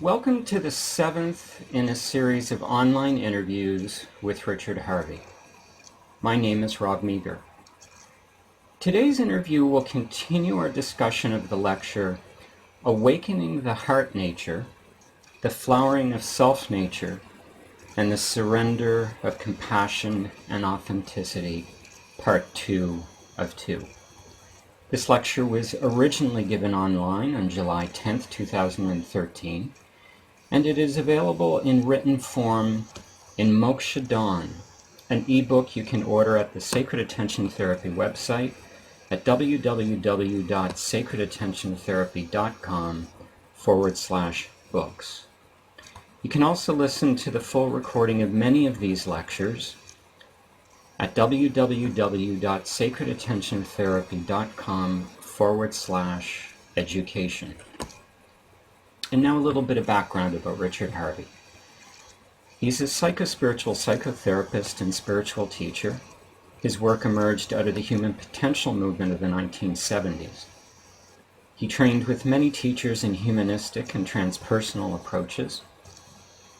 Welcome to the seventh in a series of online interviews with Richard Harvey. My name is Rob Meager. Today's interview will continue our discussion of the lecture, Awakening the Heart Nature, the Flowering of Self-Nature, and the Surrender of Compassion and Authenticity, Part 2 of 2. This lecture was originally given online on July 10th, 2013, and it is available in written form in Moksha Dawn, an ebook you can order at the Sacred Attention Therapy website at www.sacredattentiontherapy.com/books. You can also listen to the full recording of many of these lectures at www.sacredattentiontherapy.com/education. And now a little bit of background about Richard Harvey. He's a psychospiritual psychotherapist and spiritual teacher. His work emerged out of the human potential movement of the 1970s. He trained with many teachers in humanistic and transpersonal approaches.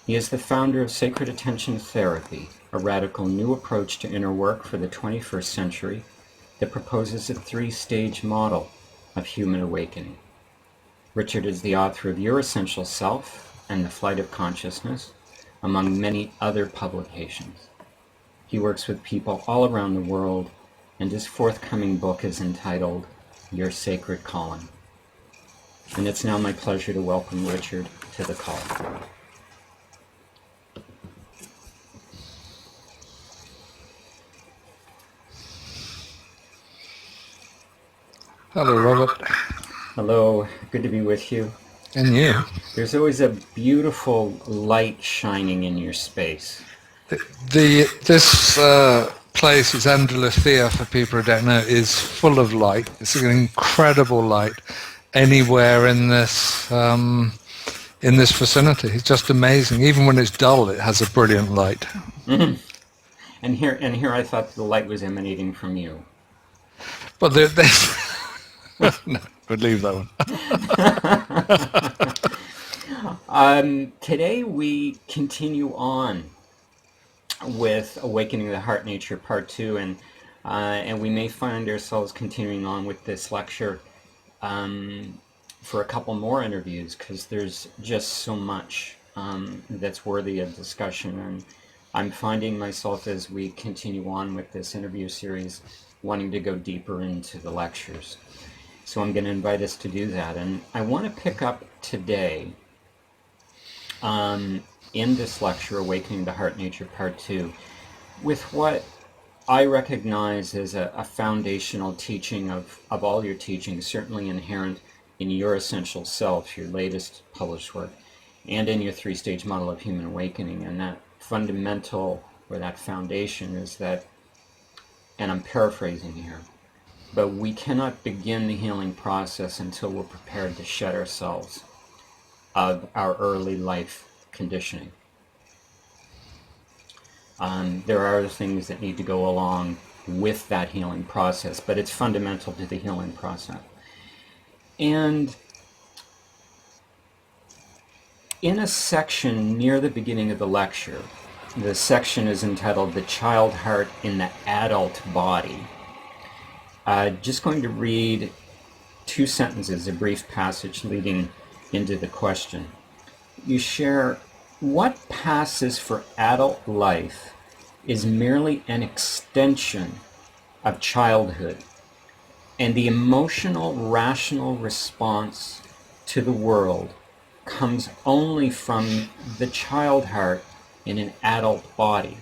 He is the founder of Sacred Attention Therapy, a radical new approach to inner work for the 21st century that proposes a three-stage model of human awakening. Richard is the author of Your Essential Self and The Flight of Consciousness, among many other publications. He works with people all around the world, and his forthcoming book is entitled Your Sacred Calling. And it's now my pleasure to welcome Richard to the call. Hello, Robert. Hello, good to be with you. And you. There's always a beautiful light shining in your space. This place is Andalusia, for people who don't know, is full of light. It's an incredible light anywhere in this vicinity. It's just amazing. Even when it's dull, it has a brilliant light. Mm-hmm. And here I thought the light was emanating from you. But no, we'll leave that one. Today we continue on with Awakening the Heart Nature Part 2, and we may find ourselves continuing on with this lecture for a couple more interviews, because there's just so much that's worthy of discussion, and I'm finding myself, as we continue on with this interview series, wanting to go deeper into the lectures. So I'm going to invite us to do that. And I want to pick up today in this lecture, Awakening the Heart Nature Part 2, with what I recognize as a foundational teaching of all your teachings, certainly inherent in Your Essential Self, your latest published work, and in your three-stage model of human awakening. And that fundamental, or that foundation, is that, and I'm paraphrasing here, but we cannot begin the healing process until we're prepared to shed ourselves of our early life conditioning. There are other things that need to go along with that healing process, but it's fundamental to the healing process. And in a section near the beginning of the lecture, the section is entitled The Child Heart in the Adult Body. Just going to read two sentences, a brief passage leading into the question. You share, what passes for adult life is merely an extension of childhood, and the emotional, rational response to the world comes only from the child heart in an adult body.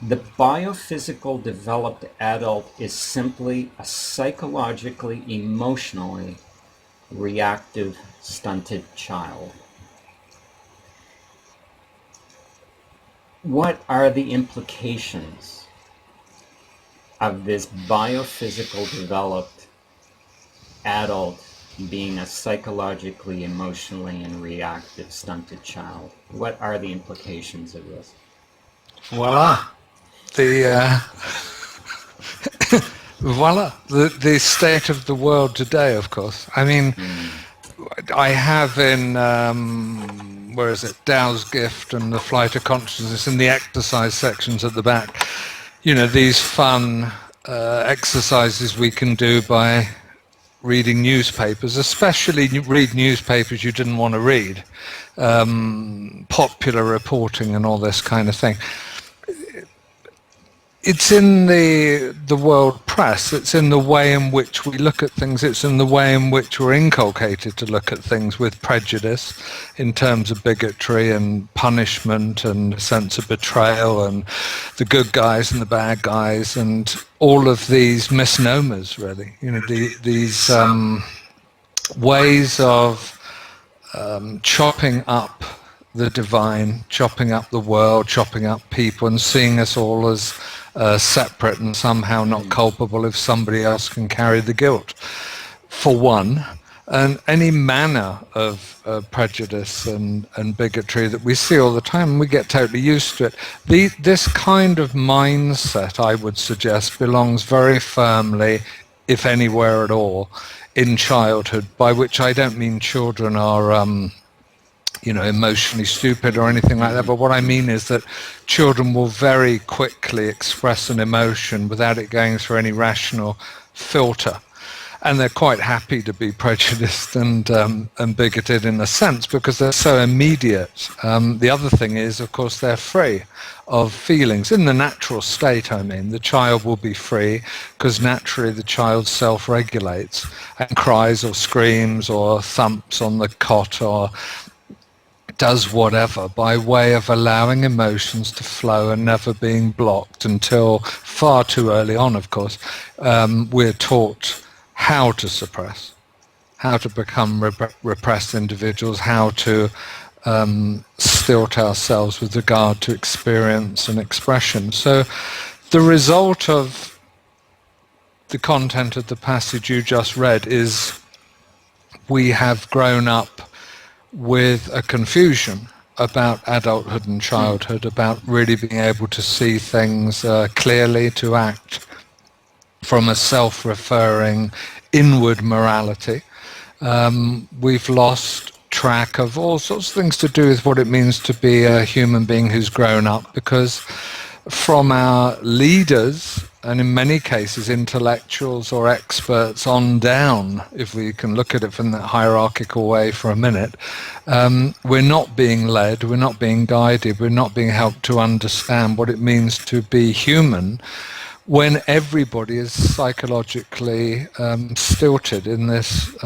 The biophysical developed adult is simply a psychologically, emotionally reactive, stunted child. What are the implications of this biophysical developed adult being a psychologically, emotionally, and reactive, stunted child? What are the implications of this? Voila. Voila, the state of the world today, of course. I mean, I have in where is it, Tao's Gift and the Flight of Consciousness, in the exercise sections at the back, these fun exercises we can do by reading newspapers, especially read newspapers you didn't want to read, popular reporting and all this kind of thing. It's in the world press, it's in the way in which we look at things, it's in the way in which we're inculcated to look at things with prejudice in terms of bigotry and punishment and a sense of betrayal and the good guys and the bad guys and all of these misnomers, really. These ways of chopping up the divine, chopping up the world, chopping up people, and seeing us all as separate and somehow not culpable if somebody else can carry the guilt, for one. And any manner of prejudice and bigotry that we see all the time, we get totally used to it. This kind of mindset, I would suggest, belongs very firmly, if anywhere at all, in childhood, by which I don't mean children are emotionally stupid or anything like that, but what I mean is that children will very quickly express an emotion without it going through any rational filter. And they're quite happy to be prejudiced and bigoted in a sense because they're so immediate. The other thing is, of course, they're free of feelings. In the natural state, I mean, the child will be free because naturally the child self-regulates and cries or screams or thumps on the cot or does whatever by way of allowing emotions to flow and never being blocked until far too early on, of course, we're taught how to suppress, how to become repressed individuals, how to stilt ourselves with regard to experience and expression. So the result of the content of the passage you just read is we have grown up with a confusion about adulthood and childhood, about really being able to see things clearly, to act from a self-referring inward morality. We've lost track of all sorts of things to do with what it means to be a human being who's grown up, because from our leaders, and in many cases intellectuals or experts on down, if we can look at it from that hierarchical way for a minute, we're not being led, we're not being guided, we're not being helped to understand what it means to be human when everybody is psychologically stilted in this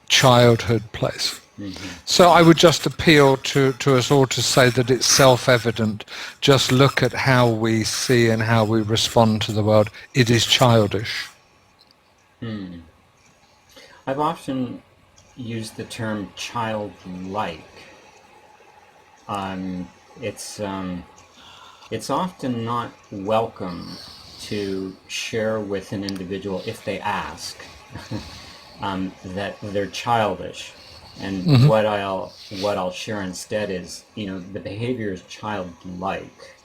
childhood place. Mm-hmm. So I would just appeal to us all to say that it's self-evident. Just look at how we see and how we respond to the world. It is childish. I've often used the term childlike. It's often not welcome to share with an individual if they ask that they're childish. And what I'll share instead is, the behavior is childlike.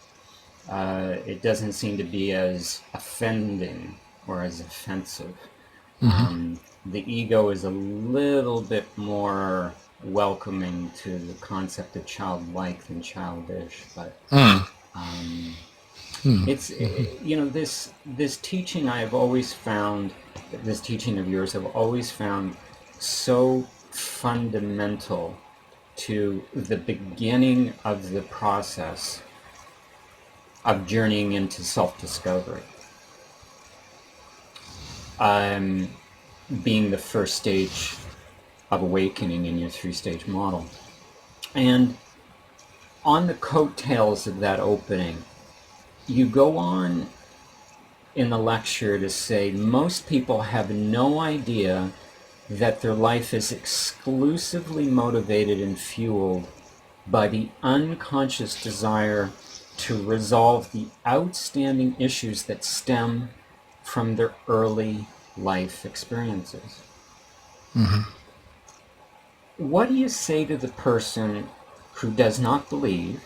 It doesn't seem to be as offending or as offensive. The ego is a little bit more welcoming to the concept of childlike than childish, but it's this teaching I've always found, this teaching of yours I've always found so fundamental to the beginning of the process of journeying into self-discovery, being the first stage of awakening in your three-stage model. And on the coattails of that opening, you go on in the lecture to say most people have no idea that their life is exclusively motivated and fueled by the unconscious desire to resolve the outstanding issues that stem from their early life experiences. What do you say to the person who does not believe,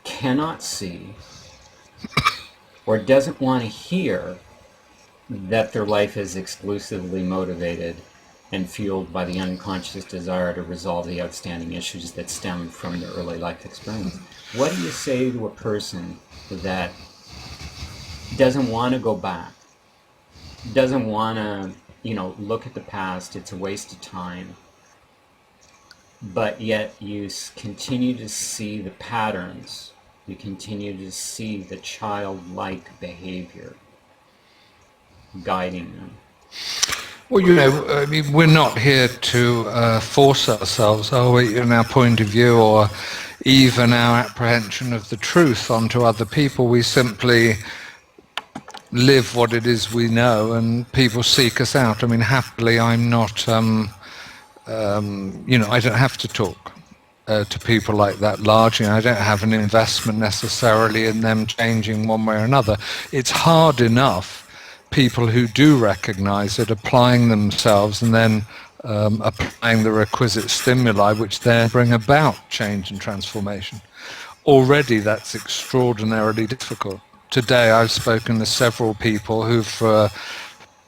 cannot see, or doesn't want to hear that their life is exclusively motivated and fueled by the unconscious desire to resolve the outstanding issues that stem from the early life experience. What do you say to a person that doesn't want to go back, doesn't want to, look at the past, it's a waste of time, but yet you continue to see the patterns, you continue to see the childlike behavior guiding them? Well, I mean, we're not here to force ourselves, in our point of view or even our apprehension of the truth onto other people. We simply live what it is we know, and people seek us out. I mean, happily, I'm not, I don't have to talk to people like that largely. I don't have an investment necessarily in them changing one way or another. It's hard enough, people who do recognize it, applying themselves and then applying the requisite stimuli, which then bring about change and transformation. Already that's extraordinarily difficult. Today I've spoken to several people who, for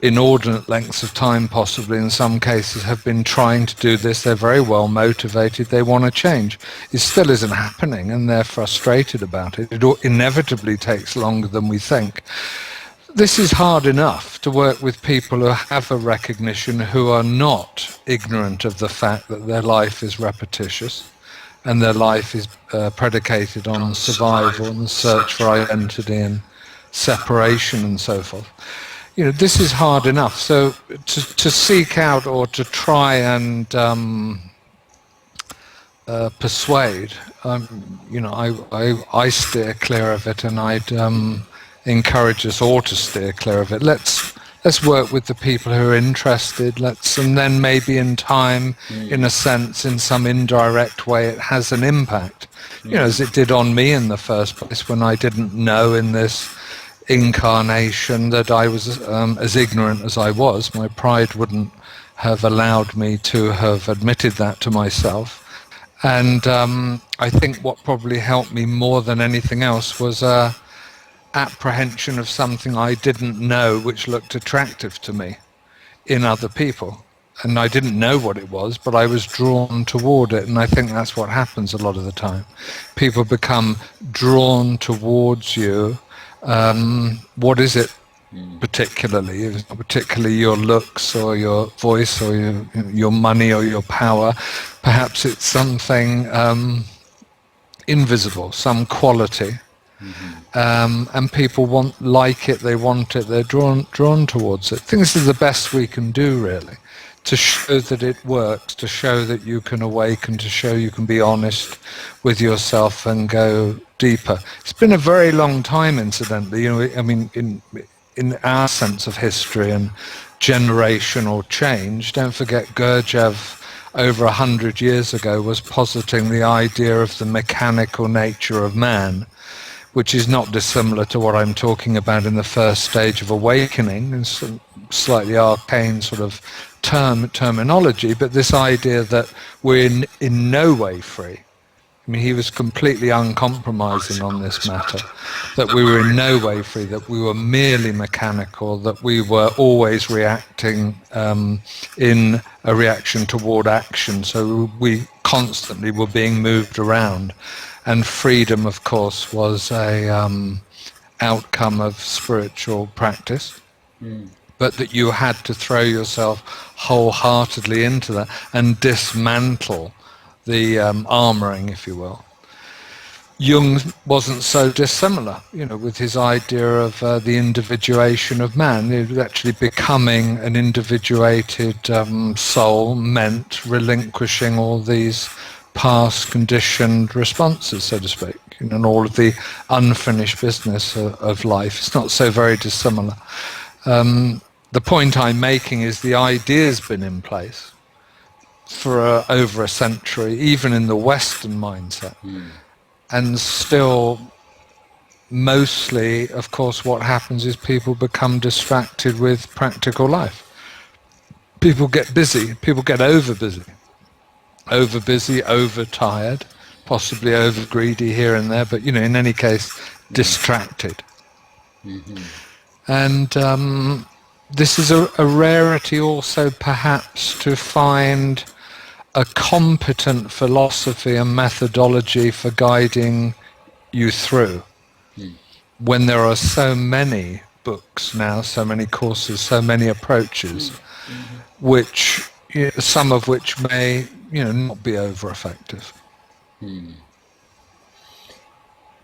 inordinate lengths of time, possibly in some cases, have been trying to do this. They're very well motivated. They want to change. It still isn't happening, and they're frustrated about it. It inevitably takes longer than we think. This is hard enough to work with people who have a recognition, who are not ignorant of the fact that their life is repetitious and their life is predicated on survival and the search for identity and separation and so forth. This is hard enough. So to seek out or to try and persuade, I steer clear of it, and I'd encourage us all to steer clear of it. Let's work with the people who are interested. And then maybe in time, in a sense, in some indirect way, it has an impact. As it did on me in the first place, when I didn't know in this incarnation that I was as ignorant as I was. My pride wouldn't have allowed me to have admitted that to myself. And I think what probably helped me more than anything else was apprehension of something I didn't know, which looked attractive to me in other people. And I didn't know what it was, but I was drawn toward it. And I think that's what happens a lot of the time. People become drawn towards you. What is it particularly? It's not particularly your looks or your voice or your money or your power. Perhaps it's something invisible, some quality. And people like it, they want it, they're drawn towards it. I think this is the best we can do, really, to show that it works, to show that you can awaken, to show you can be honest with yourself and go deeper. It's been a very long time, incidentally. I mean, in our sense of history and generational change, don't forget Gurdjieff over 100 years ago was positing the idea of the mechanical nature of man, which is not dissimilar to what I'm talking about in the first stage of awakening. It's a slightly arcane sort of terminology, but this idea that we're in no way free. I mean, he was completely uncompromising on this matter, that we were in no way free, that we were merely mechanical, that we were always reacting in a reaction toward action. So we constantly were being moved around. And freedom, of course, was a outcome of spiritual practice, but that you had to throw yourself wholeheartedly into that and dismantle the armoring, if you will. Jung wasn't so dissimilar, with his idea of the individuation of man. It was actually becoming an individuated soul meant relinquishing all these past conditioned responses, so to speak, and all of the unfinished business of life. It's not so very dissimilar. The point I'm making is the idea's been in place for over a century, even in the Western mindset. And still, mostly, of course, what happens is people become distracted with practical life. People get busy, people get over-busy, overtired, possibly over-greedy here and there, but, in any case, distracted. And this is a rarity also, perhaps, to find a competent philosophy and methodology for guiding you through. When there are so many books now, so many courses, so many approaches, which some of which may not be over effective.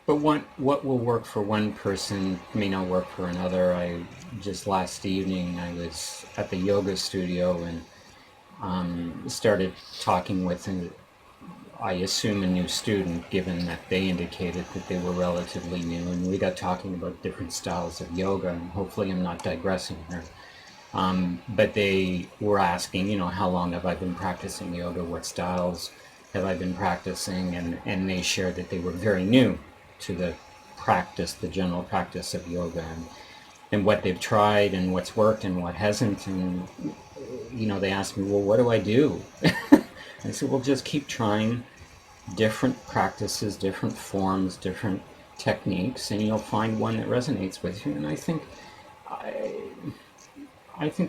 But what will work for one person may not work for another. Just last evening I was at the yoga studio and started talking with, I assume, a new student, given that they indicated that they were relatively new, and we got talking about different styles of yoga, and hopefully I'm not digressing here. But they were asking, how long have I been practicing yoga? What styles have I been practicing? And they shared that they were very new to the practice, the general practice of yoga, and what they've tried and what's worked and what hasn't. And, they asked me, well, what do I do? I said, well, just keep trying different practices, different forms, different techniques, and you'll find one that resonates with you. And I think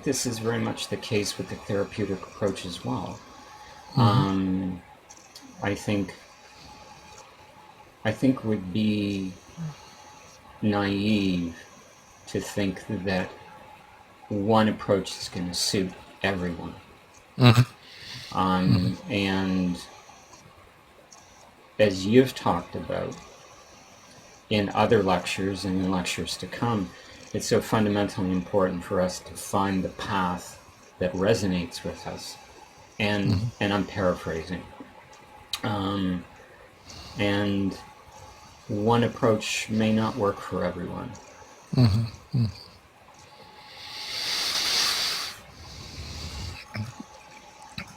this is very much the case with the therapeutic approach as well. I think would be naive to think that one approach is going to suit everyone. And as you've talked about in other lectures and in lectures to come, it's so fundamentally important for us to find the path that resonates with us. And I'm paraphrasing. And one approach may not work for everyone.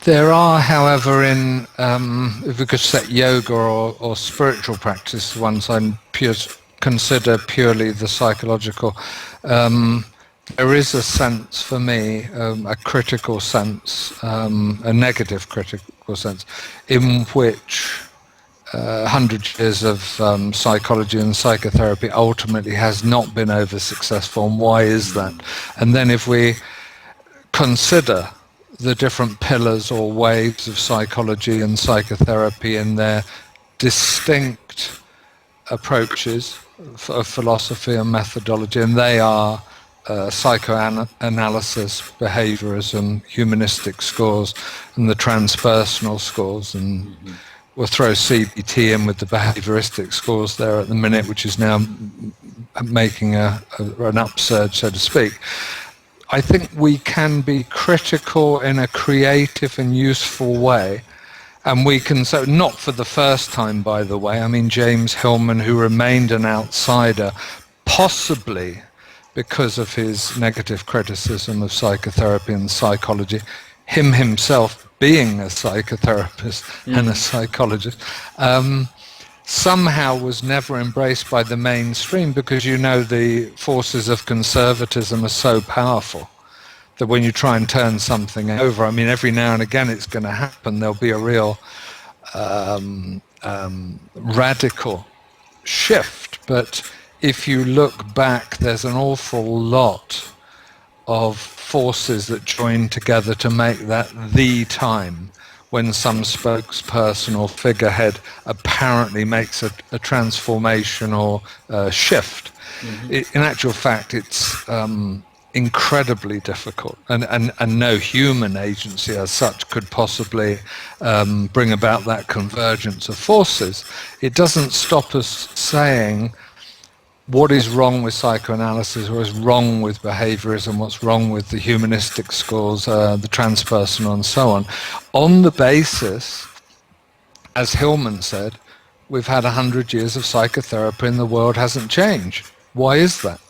There are, however, if we could set yoga or spiritual practice, ones I consider purely the psychological, there is a sense for me, a critical sense, a negative critical sense, in which 100 years of psychology and psychotherapy ultimately has not been over successful. And why is that? And then if we consider the different pillars or waves of psychology and psychotherapy and their distinct approaches of philosophy and methodology, and they are psychoanalysis, behaviorism, humanistic schools, and the transpersonal schools, and we'll throw CBT in with the behavioristic schools there at the minute, which is now making an upsurge, so to speak. I think we can be critical in a creative and useful way, and we can, so not for the first time, by the way. I mean, James Hillman, who remained an outsider, possibly because of his negative criticism of psychotherapy and psychology, him himself being a psychotherapist and a psychologist, somehow was never embraced by the mainstream, because the forces of conservatism are so powerful that when you try and turn something over, I mean, every now and again it's going to happen, there'll be a real radical shift. But if you look back, there's an awful lot of forces that join together to make that the time when some spokesperson or figurehead apparently makes a transformational shift. In actual fact, it's incredibly difficult, and no human agency as such could possibly bring about that convergence of forces. It doesn't stop us saying what is wrong with psychoanalysis, what is wrong with behaviorism, what's wrong with the humanistic schools, the transpersonal, and so on the basis, as Hillman said, we've had 100 years of psychotherapy and the world hasn't changed. Why is that?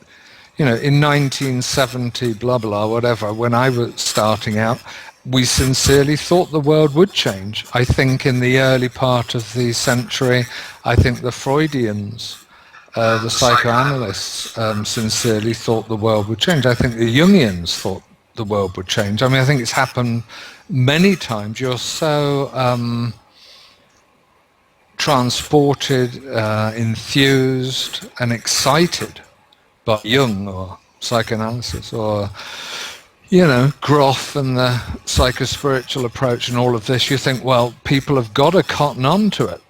In 1970, blah, blah, whatever, when I was starting out, we sincerely thought the world would change. I think in the early part of the century, I think the Freudians, the psychoanalysts, sincerely thought the world would change. I think the Jungians thought the world would change. I mean, I think it's happened many times. You're so transported, enthused, and excited by Jung or psychoanalysis, or Groff and the psychospiritual approach and all of this, you think, well, people have got to cotton on to it.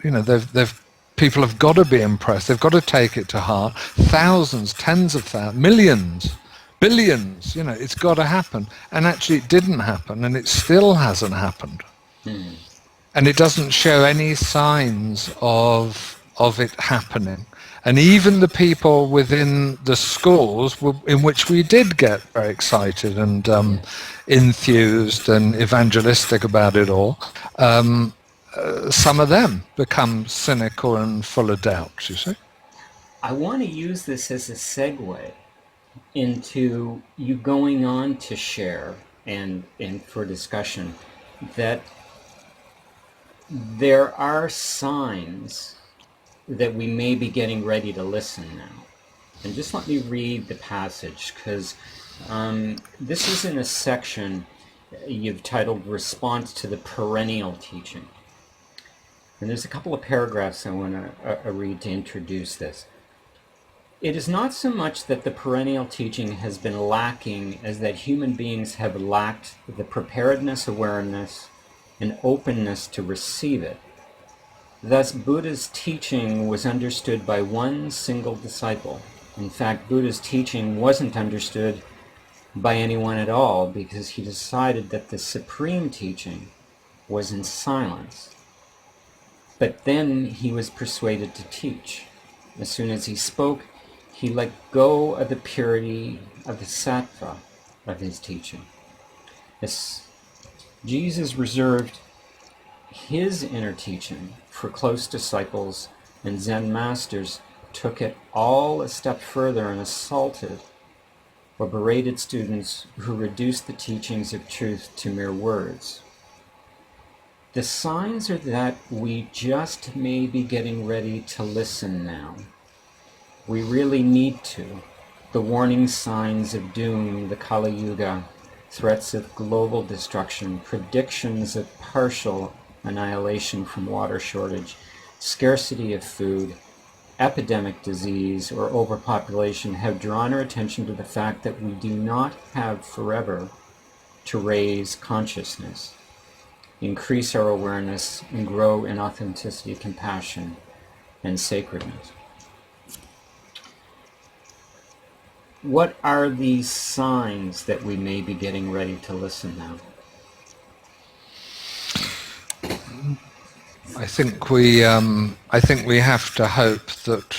People have got to be impressed. They've got to take it to heart. Thousands, tens of thousands, millions, billions. It's got to happen. And actually, it didn't happen, and it still hasn't happened. And it doesn't show any signs of it happening. And even the people within the schools in which we did get very excited and enthused and evangelistic about it all, some of them become cynical and full of doubts, you see. I want to use this as a segue into you going on to share and for discussion that there are signs that we may be getting ready to listen now. And just let me read the passage, because this is in a section you've titled Response to the Perennial Teaching. And there's a couple of paragraphs I want to read to introduce this. It is not so much that the perennial teaching has been lacking as that human beings have lacked the preparedness, awareness, and openness to receive it. Thus, Buddha's teaching was understood by one single disciple. In fact, Buddha's teaching wasn't understood by anyone at all because he decided that the supreme teaching was in silence. But then he was persuaded to teach. As soon as he spoke, he let go of the purity of the sattva of his teaching. As Jesus reserved his inner teaching for close disciples, and Zen masters took it all a step further and assaulted or berated students who reduced the teachings of truth to mere words. The signs are that we just may be getting ready to listen now. We really need to. The warning signs of doom, the Kali Yuga, threats of global destruction, predictions of partial annihilation from water shortage, scarcity of food, epidemic disease, or overpopulation have drawn our attention to the fact that we do not have forever to raise consciousness, increase our awareness, and grow in authenticity, compassion, and sacredness. What are these signs that we may be getting ready to listen now? I think we have to hope that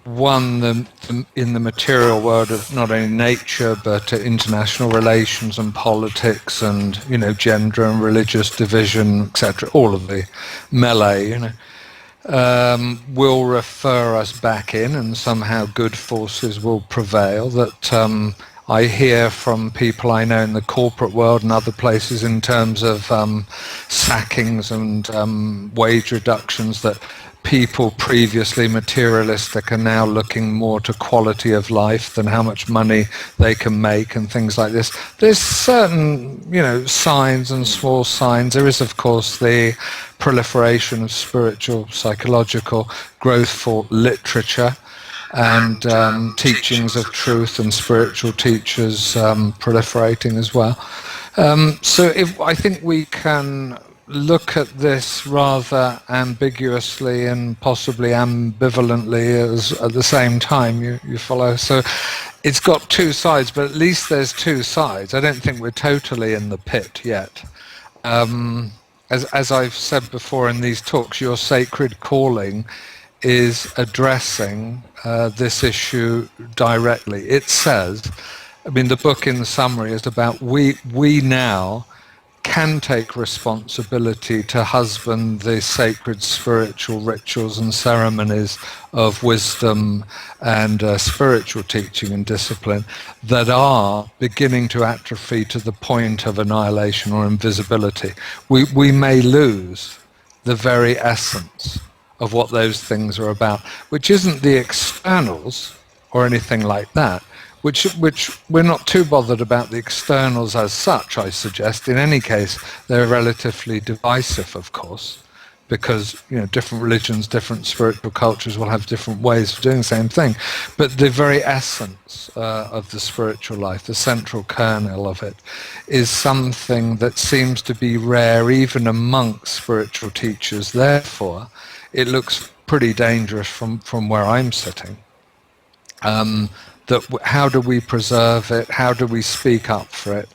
one, in the material world of not only nature but international relations and politics and gender and religious division, etc., all of the melee, will refer us back in, and somehow good forces will prevail. That I hear from people I know in the corporate world and other places in terms of sackings and wage reductions, that people previously materialistic are now looking more to quality of life than how much money they can make and things like this. There's certain, signs and small signs. There is, of course, the proliferation of spiritual, psychological growth for literature and teachings of truth and spiritual teachers proliferating as well. So I think we can look at this rather ambiguously and possibly ambivalently at the same time, you follow? So it's got two sides, but at least there's two sides. I don't think we're totally in the pit yet. As I've said before in these talks, your sacred calling is addressing this issue directly. It says, the book in the summary is about we now can take responsibility to husband the sacred spiritual rituals and ceremonies of wisdom and spiritual teaching and discipline that are beginning to atrophy to the point of annihilation or invisibility. We may lose the very essence of what those things are about, which isn't the externals or anything like that, which we're not too bothered about the externals as such, I suggest. In any case, they're relatively divisive, of course, because different religions, different spiritual cultures will have different ways of doing the same thing. But the very essence of the spiritual life, the central kernel of it, is something that seems to be rare even amongst spiritual teachers. Therefore, it looks pretty dangerous from where I'm sitting. How do we preserve it? How do we speak up for it?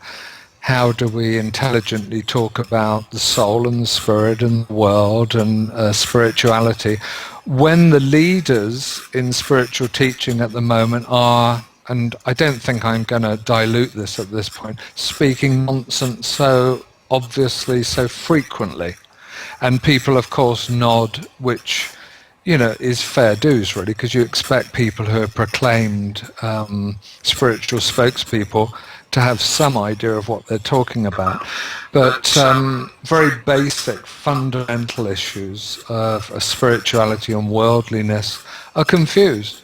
How do we intelligently talk about the soul and the spirit and the world and spirituality when the leaders in spiritual teaching at the moment are, and I don't think I'm going to dilute this at this point, speaking nonsense so obviously, so frequently? And people, of course, nod, which is fair dues, really, because you expect people who are proclaimed spiritual spokespeople to have some idea of what they're talking about. But very basic, fundamental issues of spirituality and worldliness are confused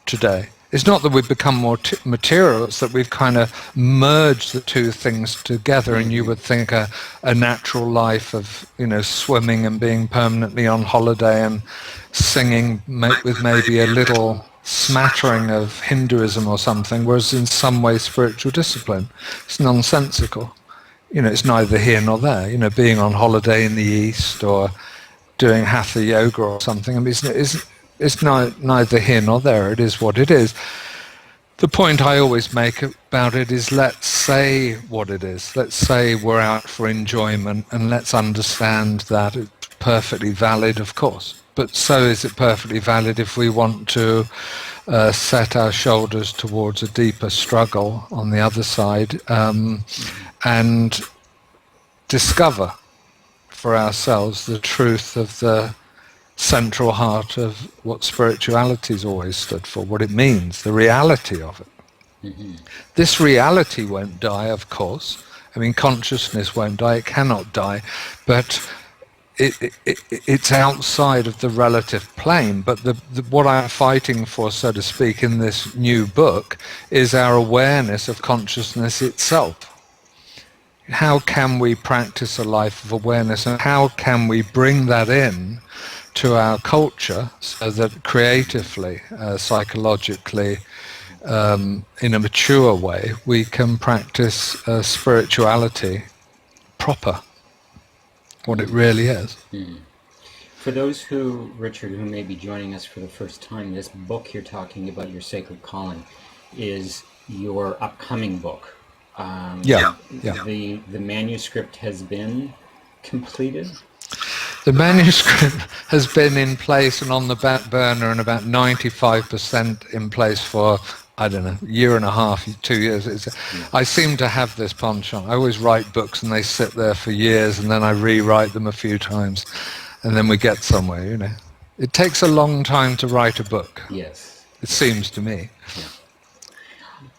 today. It's not that we've become more material, it's that we've kind of merged the two things together, and you would think a natural life of, swimming and being permanently on holiday and singing with maybe a little smattering of Hinduism or something, whereas in some way spiritual discipline. It's nonsensical. It's neither here nor there. Being on holiday in the East or doing hatha yoga or something, I mean, it's neither here nor there. It is what it is. The point I always make about it is, let's say what it is. Let's say we're out for enjoyment, and let's understand that it's perfectly valid, of course. But so is it perfectly valid if we want to set our shoulders towards a deeper struggle on the other side, and discover for ourselves the truth of the central heart of what spirituality's always stood for, what it means, the reality of it. Mm-hmm. This reality won't die, of course. I mean, consciousness won't die, it cannot die, but it's outside of the relative plane. But what I'm fighting for, so to speak, in this new book is our awareness of consciousness itself. How can we practice a life of awareness, and how can we bring that in to our culture so that creatively, psychologically, in a mature way, we can practice spirituality proper, what it really is. Mm. For those who, Richard, who may be joining us for the first time, this book you're talking about, Your Sacred Calling, is your upcoming book. The manuscript has been completed? The manuscript has been in place and on the back burner, and about 95% in place for, I don't know, a year and a half, 2 years. I seem to have this penchant. I always write books and they sit there for years, and then I rewrite them a few times, and then we get somewhere, It takes a long time to write a book. Yes. It seems to me. Yeah.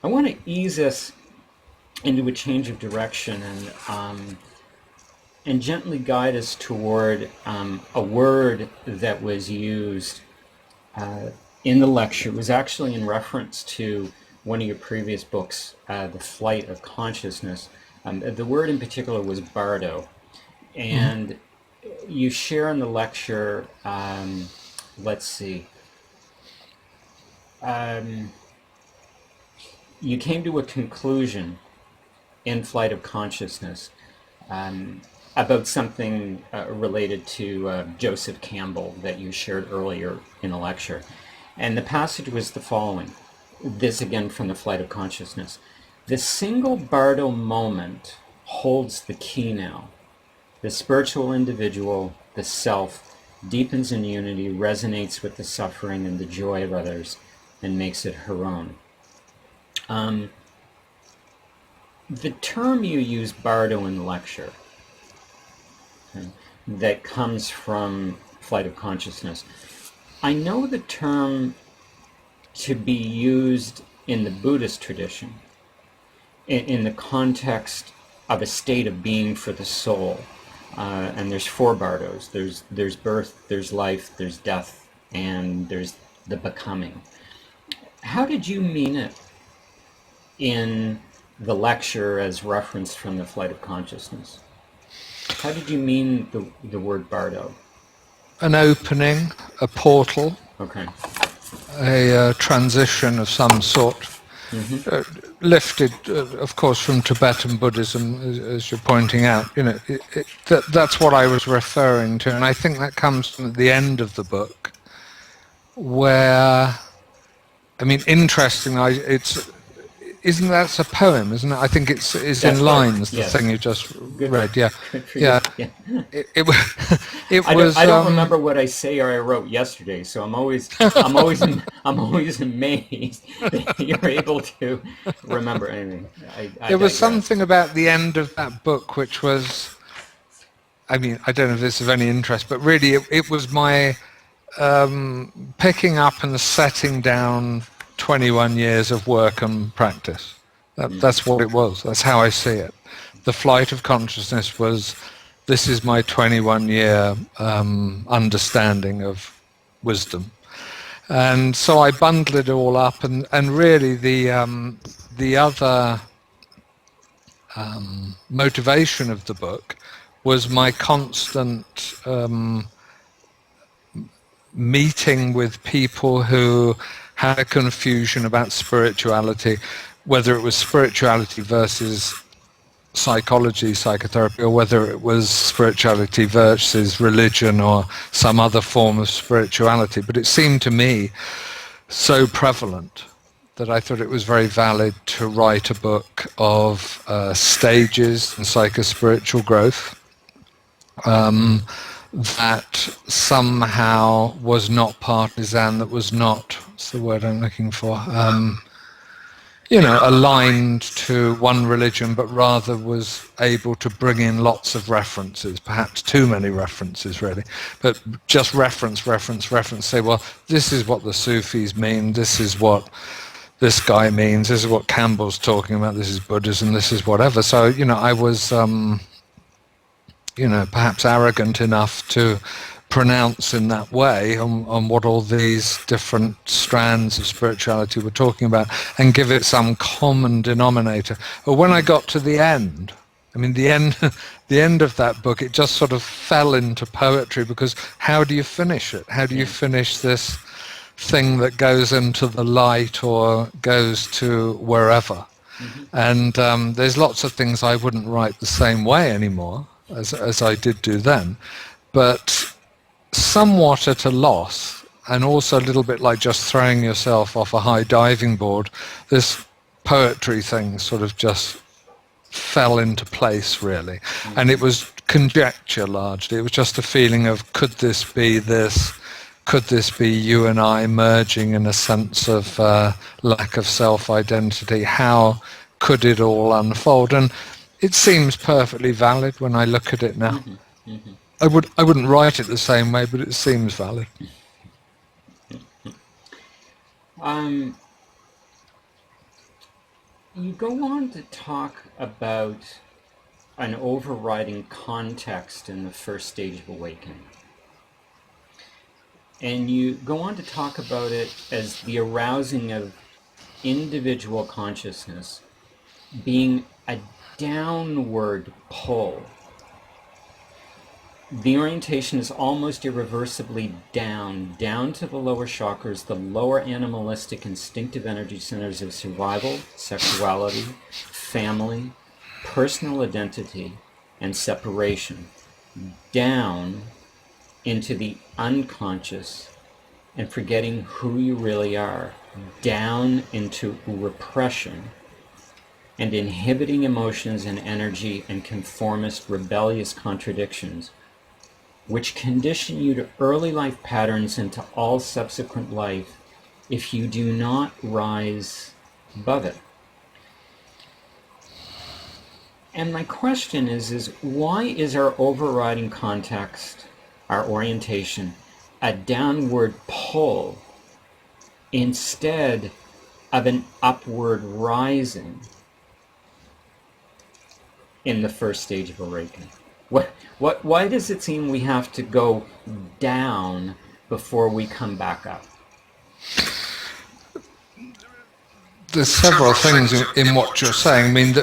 I want to ease us into a change of direction and gently guide us toward a word that was used in the lecture. It was actually in reference to one of your previous books, The Flight of Consciousness. The word in particular was bardo. And you share in the lecture, let's see, you came to a conclusion in Flight of Consciousness about something related to Joseph Campbell that you shared earlier in the lecture. And the passage was the following, this again from the Flight of Consciousness. The single bardo moment holds the key now. The spiritual individual, the self, deepens in unity, resonates with the suffering and the joy of others, and makes it her own. The term you use, bardo, in the lecture, that comes from Flight of Consciousness, I know the term to be used in the Buddhist tradition in the context of a state of being for the soul. And there's 4 bardos. There's birth, there's life, there's death, and there's the becoming. How did you mean it in the lecture as referenced from the Flight of Consciousness? How did you mean the word bardo? an opening, a portal, Okay. a transition of some sort, lifted, of course, from Tibetan Buddhism, as you're pointing out. That's what I was referring to, and I think that comes from the end of the book, where, I mean, interestingly, isn't that a poem, isn't it? I think it's That's in right. lines, the Yes. thing you just Good. read. Yeah, Good for yeah. you. Yeah. It I was. don't remember what I say or I wrote yesterday, so I'm always amazed that you're able to remember anything. I There was digress. something about the end of that book which was, I mean, I don't know if this is of any interest, but really it was my picking up and setting down 21 years of work and practice. That's what it was. That's how I see it. The flight of consciousness was, this is my 21-year understanding of wisdom. And so I bundled it all up, and really the other motivation of the book was my constant meeting with people who had a confusion about spirituality, whether it was spirituality versus psychology, psychotherapy, or whether it was spirituality versus religion or some other form of spirituality. But it seemed to me so prevalent that I thought it was very valid to write a book of stages in psychospiritual growth that somehow was not partisan, that was not, what's the word I'm looking for, aligned to one religion, but rather was able to bring in lots of references, perhaps too many references really, but just reference, say, well, this is what the Sufis mean, this is what this guy means, this is what Campbell's talking about, this is Buddhism, this is whatever. So, I was, perhaps arrogant enough to pronounce in that way on what all these different strands of spirituality were talking about and give it some common denominator. But when I got to the end, I mean, the end of that book, it just sort of fell into poetry, because how do you finish it? How do you finish this thing that goes into the light or goes to wherever? And there's lots of things I wouldn't write the same way anymore as I did do then, but somewhat at a loss, and also a little bit like just throwing yourself off a high diving board. This poetry thing sort of just fell into place, really. And it was conjecture largely. It was just a feeling of, could this be this? Could this be you and I merging in a sense of lack of self-identity? How could it all unfold? And it seems perfectly valid when I look at it now. I wouldn't write it the same way, but it seems valid. You go on to talk about an overriding context in the first stage of awakening. And you go on to talk about it as the arousing of individual consciousness being a downward pull. The orientation is almost irreversibly down to the lower chakras, the lower animalistic instinctive energy centers of survival, sexuality, family, personal identity, and separation, down into the unconscious and forgetting who you really are, down into repression and inhibiting emotions and energy and conformist rebellious contradictions, which condition you to early life patterns into all subsequent life if you do not rise above it. And my question is why is our overriding context, our orientation, a downward pull instead of an upward rising in the first stage of awakening? Why does it seem we have to go down before we come back up? There's several things in what you're saying. I mean,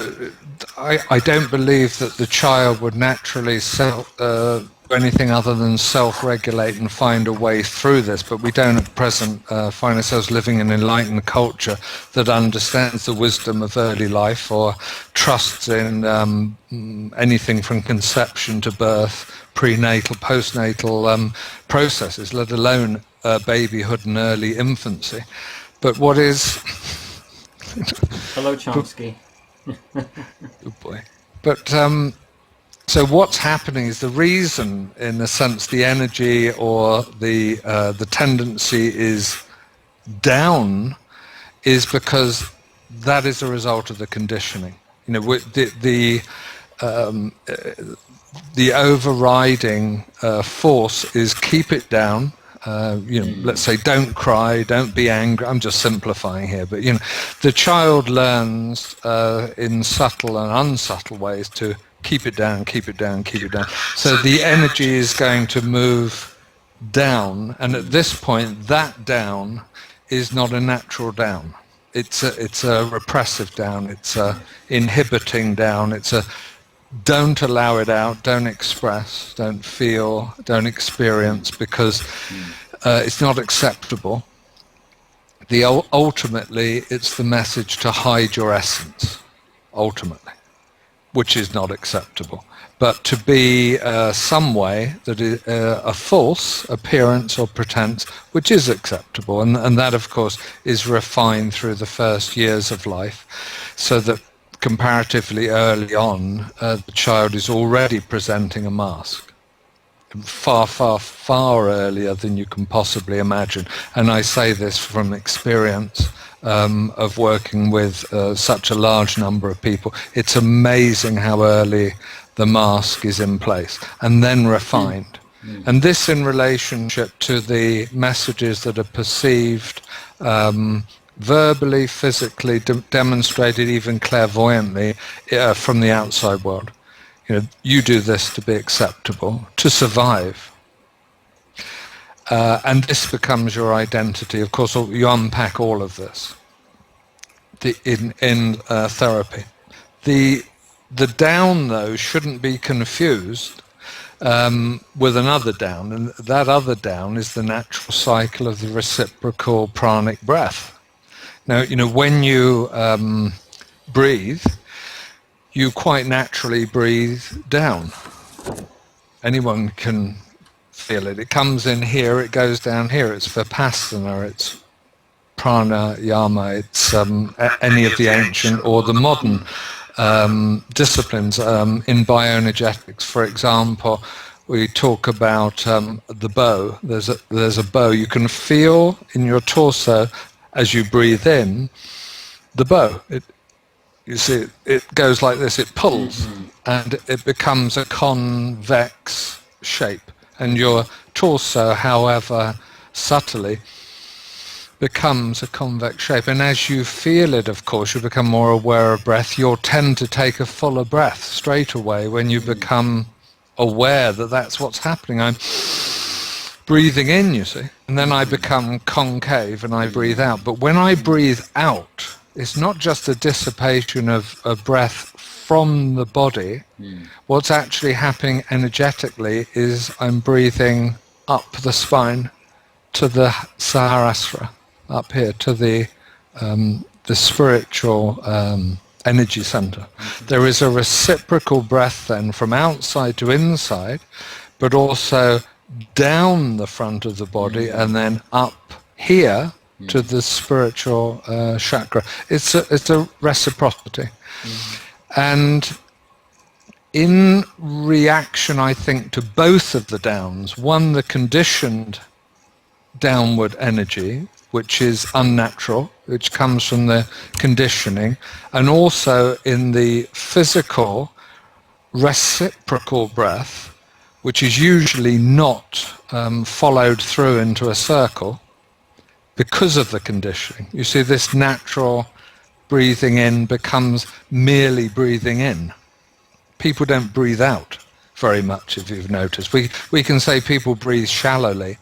I don't believe that the child would naturally anything other than self-regulate and find a way through this, but we don't at present find ourselves living in an enlightened culture that understands the wisdom of early life or trusts in anything from conception to birth, prenatal, postnatal processes, let alone babyhood and early infancy. But what is... Hello, Chomsky. Good boy. But... so what's happening is the reason, in a sense, the energy or the tendency is down is because that is a result of the conditioning. You know, the overriding force is keep it down. You know, let's say don't cry, don't be angry. I'm just simplifying here, but you know, the child learns in subtle and unsubtle ways to keep it down, keep it down, keep it down. So the energy is going to move down, and at this point, that down is not a natural down. It's a repressive down. It's a inhibiting down. It's a don't allow it out, don't express, don't feel, don't experience, because it's not acceptable. Ultimately, it's the message to hide your essence, ultimately, which is not acceptable. But to be some way that is a false appearance or pretense, which is acceptable, and that, of course, is refined through the first years of life, so that comparatively early on, the child is already presenting a mask, far, far, far earlier than you can possibly imagine. And I say this from experience of working with such a large number of people. It's amazing how early the mask is in place and then refined. And this in relationship to the messages that are perceived verbally, physically, demonstrated even clairvoyantly from the outside world. You know, you do this to be acceptable, to survive. And this becomes your identity. Of course, you unpack all of this in therapy. The down, though, shouldn't be confused with another down, and that other down is the natural cycle of the reciprocal pranic breath. Now, you know, when you breathe, you quite naturally breathe down. Anyone can feel it. It comes in here, it goes down here. It's Vipassana, it's pranayama, it's any of the ancient or the modern disciplines. In bioenergetics, for example, we talk about the bow. There's a bow. You can feel in your torso as you breathe in the bow. You see, it goes like this. It pulls, and it becomes a convex shape. And your torso, however subtly, becomes a convex shape. And as you feel it, of course, you become more aware of breath. You'll tend to take a fuller breath straight away when you become aware that that's what's happening. I'm breathing in, you see, and then I become concave and I breathe out. But when I breathe out, it's not just a dissipation of breath from the body. What's actually happening energetically is I'm breathing up the spine to the Sahasrara, up here to the spiritual energy center. There is a reciprocal breath then from outside to inside, but also down the front of the body and then up here to the spiritual chakra. It's a reciprocity. And in reaction, I think, to both of the downs, one, the conditioned downward energy, which is unnatural, which comes from the conditioning, and also in the physical reciprocal breath, which is usually not followed through into a circle because of the conditioning. You see, this natural breathing in becomes merely breathing in. People don't breathe out very much, if you've noticed. We can say people breathe shallowly,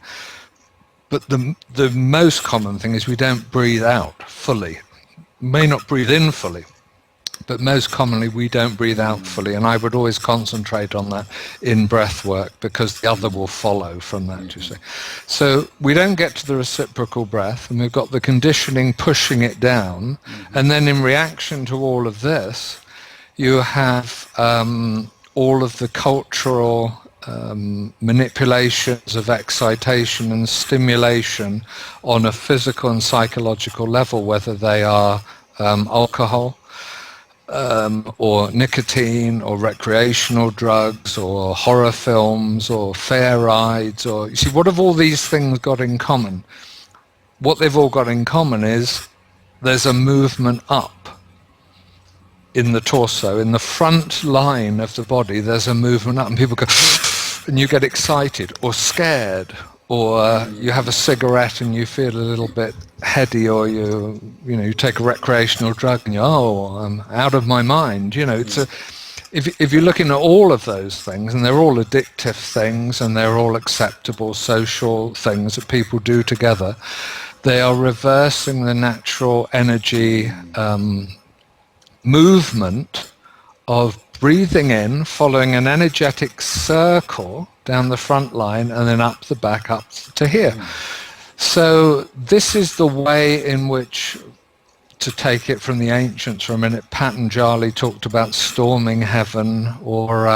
but the most common thing is we don't breathe out fully. We may not breathe in fully, But most commonly, we don't breathe out fully, and I would always concentrate on that in breath work, because the other will follow from that, you see. So we don't get to the reciprocal breath, and we've got the conditioning pushing it down, and then in reaction to all of this, you have all of the cultural manipulations of excitation and stimulation on a physical and psychological level, whether they are alcohol, or nicotine, or recreational drugs, or horror films, or fair rides, or you see, what have all these things got in common? What they've all got in common is there's a movement up in the torso, in the front line of the body. There's a movement up, and people go, and you get excited or scared, or you have a cigarette and you feel a little bit heady, or you take a recreational drug and I'm out of my mind. It's if you're looking at all of those things, and they're all addictive things, and they're all acceptable social things that people do together, they are reversing the natural energy movement of breathing in, following an energetic circle down the front line, and then up the back, up to here. So this is the way in which, to take it from the ancients for a minute, Patanjali talked about storming heaven, or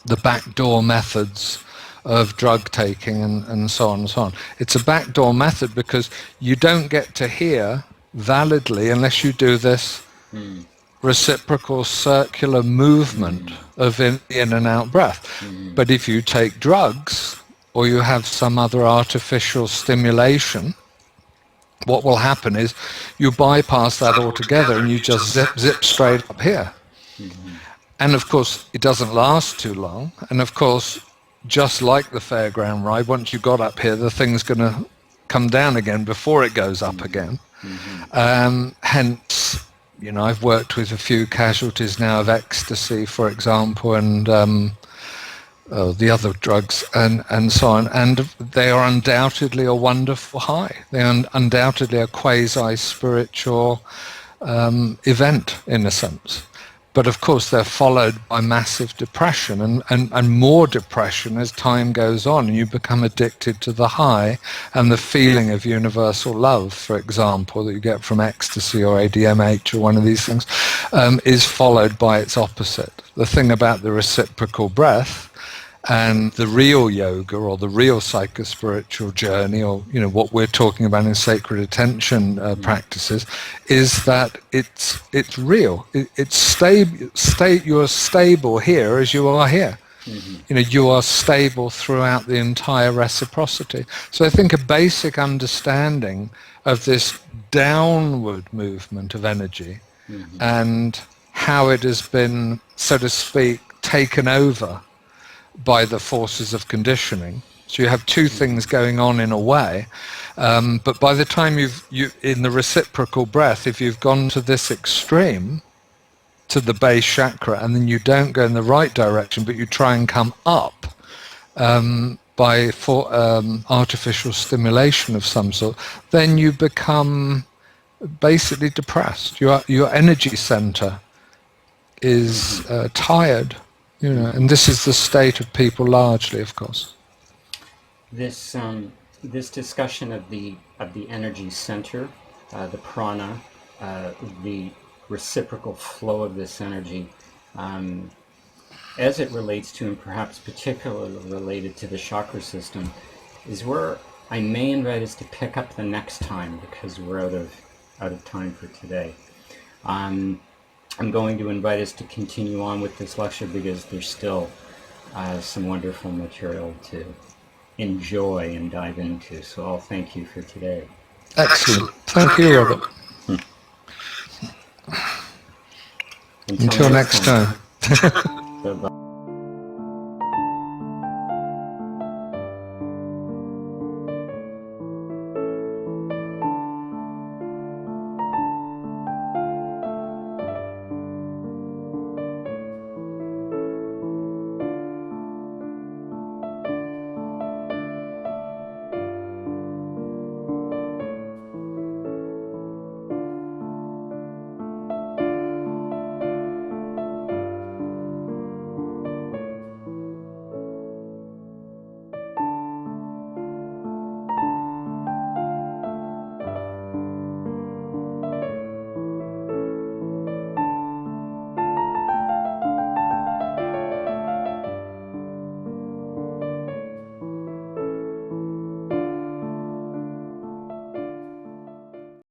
the backdoor methods of drug taking, and so on and so on. It's a backdoor method because you don't get to hear validly unless you do this reciprocal circular movement of in and out breath. But if you take drugs, or you have some other artificial stimulation, what will happen is you bypass that altogether, and you just zip straight up here. And of course, it doesn't last too long. And of course, just like the fairground ride, once you got up here, the thing's going to come down again before it goes up again. Hence, I've worked with a few casualties now of ecstasy, for example, and the other drugs, and so on. And they are undoubtedly a wonderful high. They are undoubtedly a quasi-spiritual event, in a sense. But of course, they're followed by massive depression, and more depression as time goes on, and you become addicted to the high, and the feeling of universal love, for example, that you get from ecstasy or ADMH or one of these things, is followed by its opposite. The thing about the reciprocal breath and the real yoga, or the real psychospiritual journey, or what we're talking about in sacred attention practices, is that it's real. It's stable. You are stable here as you are here. You are stable throughout the entire reciprocity. So I think a basic understanding of this downward movement of energy, and how it has been, so to speak, taken over by the forces of conditioning. So you have two things going on in a way, but by the time you in the reciprocal breath, if you've gone to this extreme, to the base chakra, and then you don't go in the right direction, but you try and come up by artificial stimulation of some sort, then you become basically depressed. Your energy center is tired. And this is the state of people largely, of course. This discussion of the energy center, the prana, the reciprocal flow of this energy, as it relates to, and perhaps particularly related to, the chakra system, is where I may invite us to pick up the next time, because we're out of time for today. I'm going to invite us to continue on with this lecture, because there's still some wonderful material to enjoy and dive into. So I'll thank you for today. Excellent. Thank you, Robert. Until next time. Bye-bye.